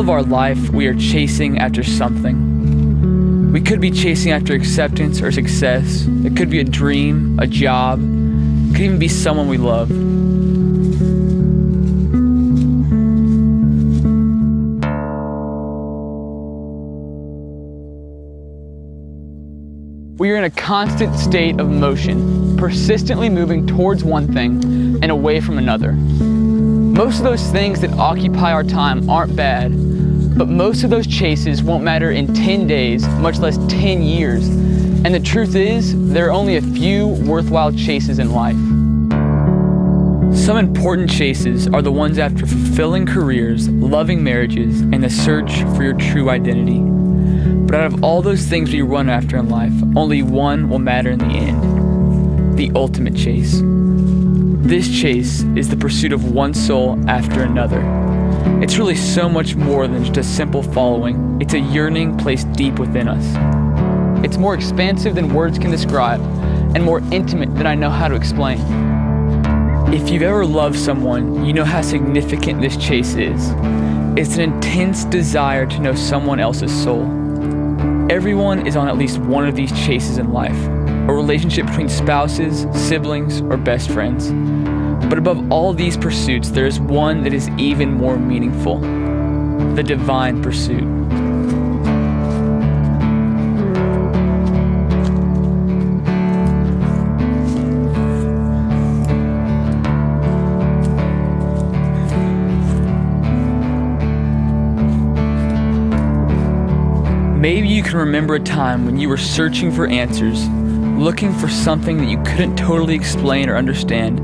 of our life, we are chasing after something. We could be chasing after acceptance or success. It could be a dream, a job. It could even be someone we love. We are in a constant state of motion, persistently moving towards one thing and away from another. Most of those things that occupy our time aren't bad, but most of those chases won't matter in 10 days, much less 10 years. And the truth is, there are only a few worthwhile chases in life. Some important chases are the ones after fulfilling careers, loving marriages, and the search for your true identity. But out of all those things we run after in life, only one will matter in the end: the ultimate chase. This chase is the pursuit of one soul after another. It's really so much more than just a simple following. It's a yearning placed deep within us. It's more expansive than words can describe, and more intimate than I know how to explain. If you've ever loved someone, you know how significant this chase is. It's an intense desire to know someone else's soul. Everyone is on at least one of these chases in life, a relationship between spouses, siblings, or best friends. But above all these pursuits, there is one that is even more meaningful: the divine pursuit. Maybe you can remember a time when you were searching for answers, looking for something that you couldn't totally explain or understand,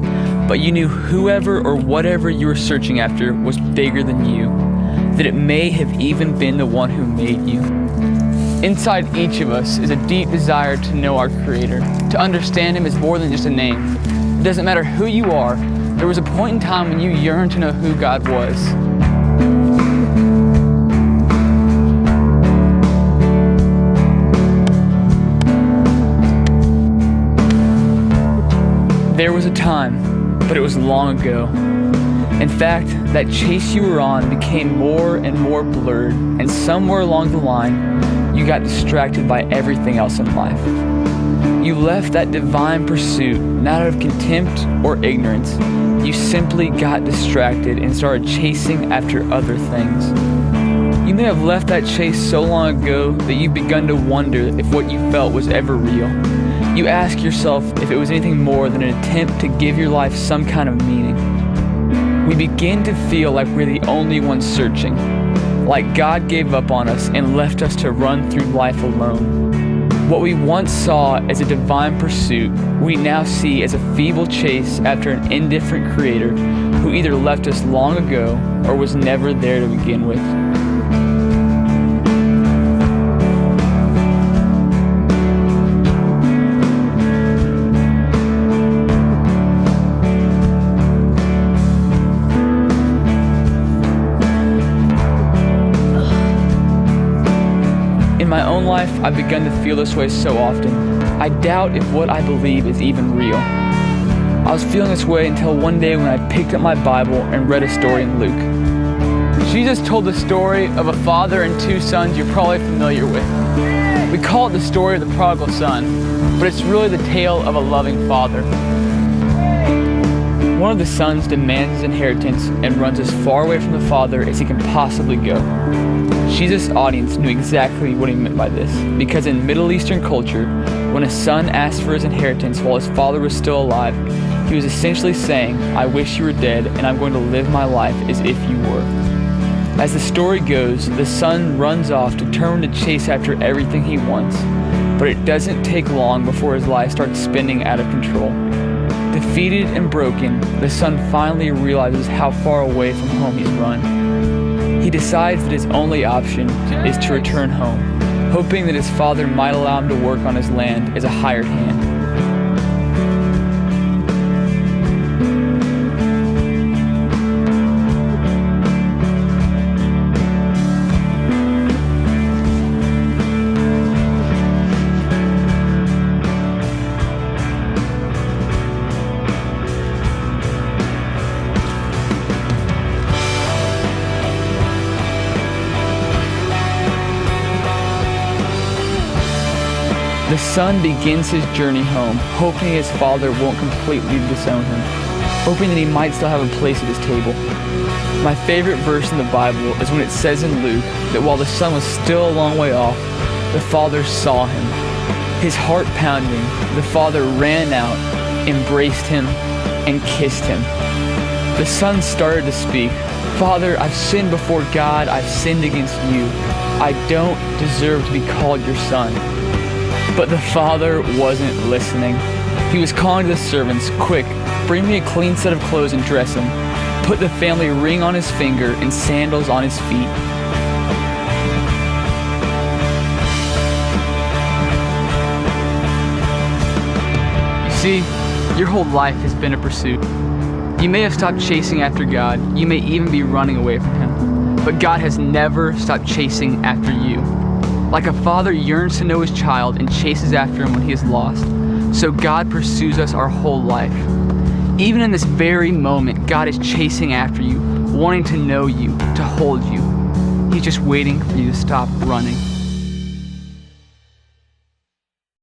but you knew whoever or whatever you were searching after was bigger than you, that it may have even been the one who made you. Inside each of us is a deep desire to know our Creator, to understand Him as more than just a name. It doesn't matter who you are, there was a point in time when you yearned to know who God was. There was a time, but it was long ago. In fact, that chase you were on became more and more blurred, and somewhere along the line, you got distracted by everything else in life. You left that divine pursuit not out of contempt or ignorance. You simply got distracted and started chasing after other things. You may have left that chase so long ago that you've begun to wonder if what you felt was ever real. You ask yourself if it was anything more than an attempt to give your life some kind of meaning. We begin to feel like we're the only ones searching, like God gave up on us and left us to run through life alone. What we once saw as a divine pursuit, we now see as a feeble chase after an indifferent Creator who either left us long ago or was never there to begin with. In my own life, I've begun to feel this way so often. I doubt if what I believe is even real. I was feeling this way until one day when I picked up my Bible and read a story in Luke. Jesus told the story of a father and two sons you're probably familiar with. We call it the story of the prodigal son, but it's really the tale of a loving father. One of the sons demands his inheritance and runs as far away from the father as he can possibly go. Jesus' audience knew exactly what he meant by this, because in Middle Eastern culture, when a son asked for his inheritance while his father was still alive, he was essentially saying, "I wish you were dead, and I'm going to live my life as if you were." As the story goes, the son runs off, determined to chase after everything he wants, but it doesn't take long before his life starts spinning out of control. Defeated and broken, the son finally realizes how far away from home he's run. He decides that his only option is to return home, hoping that his father might allow him to work on his land as a hired hand. son begins his journey home, hoping his father won't completely disown him, hoping that he might still have a place at his table. My favorite verse in the Bible is when it says in Luke that while the son was still a long way off, the father saw him. His heart pounding, the father ran out, embraced him, and kissed him. The son started to speak, "Father, I've sinned before God, I've sinned against you. I don't deserve to be called your son." But the father wasn't listening. He was calling to the servants, "Quick, bring me a clean set of clothes and dress him. Put the family ring on his finger and sandals on his feet." You see, your whole life has been a pursuit. You may have stopped chasing after God. You may even be running away from him. But God has never stopped chasing after you. Like a father yearns to know his child and chases after him when he is lost, so God pursues us our whole life. Even in this very moment, God is chasing after you, wanting to know you, to hold you. He's just waiting for you to stop running.